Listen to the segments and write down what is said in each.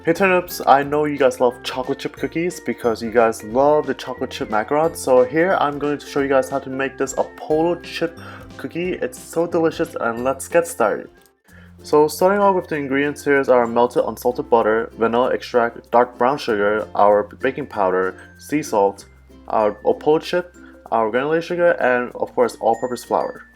Hey turnips, I know you guys love chocolate chip cookies because you guys love the chocolate chip macarons. So here I'm going to show you guys how to make this Apollo chip cookie. It's so delicious, and let's get started. So starting off with the ingredients, here is our melted unsalted butter, vanilla extract, dark brown sugar, our baking powder, sea salt, our Apollo chip, our granulated sugar, and of course all-purpose flour.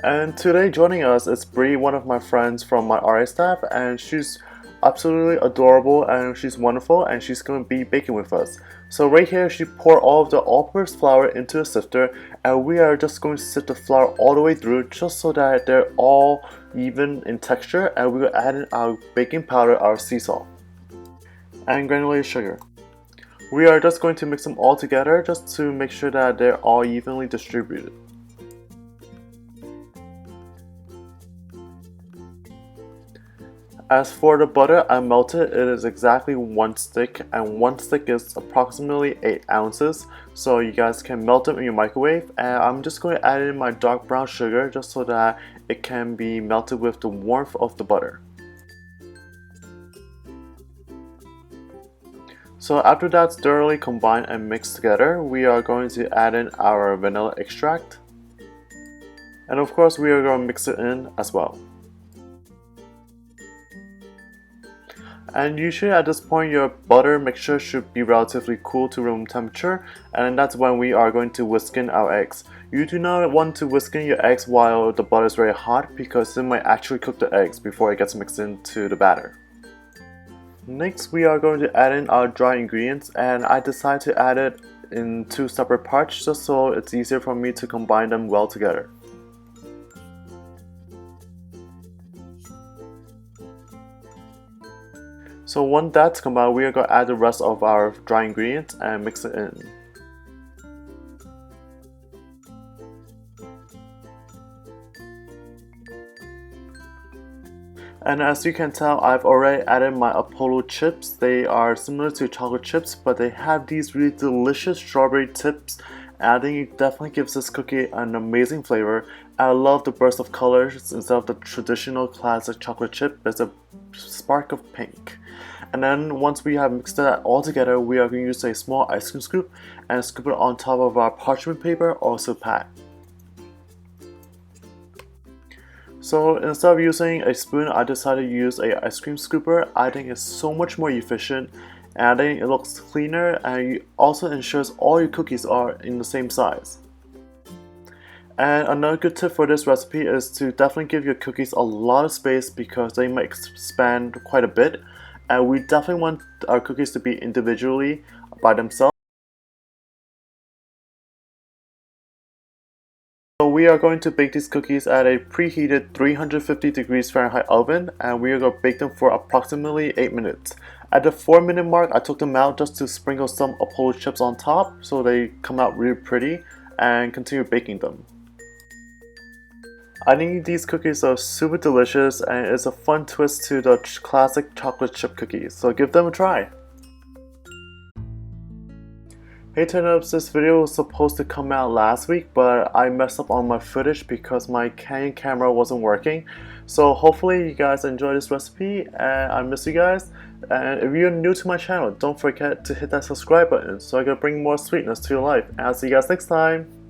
And today joining us is Bree, one of my friends from my RA staff, and she's absolutely adorable and she's wonderful, and she's going to be baking with us. So right here she poured all of the all-purpose flour into a sifter, and we are just going to sift the flour all the way through just so that they're all even in texture, and we will add in our baking powder, our sea salt, and granulated sugar. We are just going to mix them all together just to make sure that they're all evenly distributed. As for the butter I melted, it is exactly 1 stick, and 1 stick is approximately 8 ounces, so you guys can melt them in your microwave. And I'm just going to add in my dark brown sugar just so that it can be melted with the warmth of the butter. So after that's thoroughly combined and mixed together, we are going to add in our vanilla extract, and of course we are going to mix it in as well. And usually at this point your butter mixture should be relatively cool to room temperature, and that's when we are going to whisk in our eggs. You do not want to whisk in your eggs while the butter is very hot, because it might actually cook the eggs before it gets mixed into the batter. Next we are going to add in our dry ingredients, and I decided to add it in 2 separate parts just so it's easier for me to combine them well together. So once that's combined, we are going to add the rest of our dry ingredients and mix it in. And as you can tell, I've already added my Apollo chips. They are similar to chocolate chips, but they have these really delicious strawberry tips. And I think it definitely gives this cookie an amazing flavor. I love the burst of colors. Instead of the traditional classic chocolate chip, there's a spark of pink. And then once we have mixed that all together, we are going to use a small ice cream scoop and scoop it on top of our parchment paper or silk pad. So instead of using a spoon, I decided to use a ice cream scooper. I think it's so much more efficient, and I think it looks cleaner, and it also ensures all your cookies are in the same size. And another good tip for this recipe is to definitely give your cookies a lot of space, because they might expand quite a bit, and we definitely want our cookies to be individually by themselves. So we are going to bake these cookies at a preheated 350 degrees Fahrenheit oven, and we are going to bake them for approximately 8 minutes. At the 4-minute mark, I took them out just to sprinkle some Apollo chips on top so they come out really pretty, and continue baking them. I think these cookies are super delicious, and it's a fun twist to the classic chocolate chip cookies, so give them a try. Hey turnips, this video was supposed to come out last week, but I messed up on my footage because my Canon camera wasn't working. So hopefully you guys enjoy this recipe, and I miss you guys. And if you're new to my channel, don't forget to hit that subscribe button so I can bring more sweetness to your life. And I'll see you guys next time.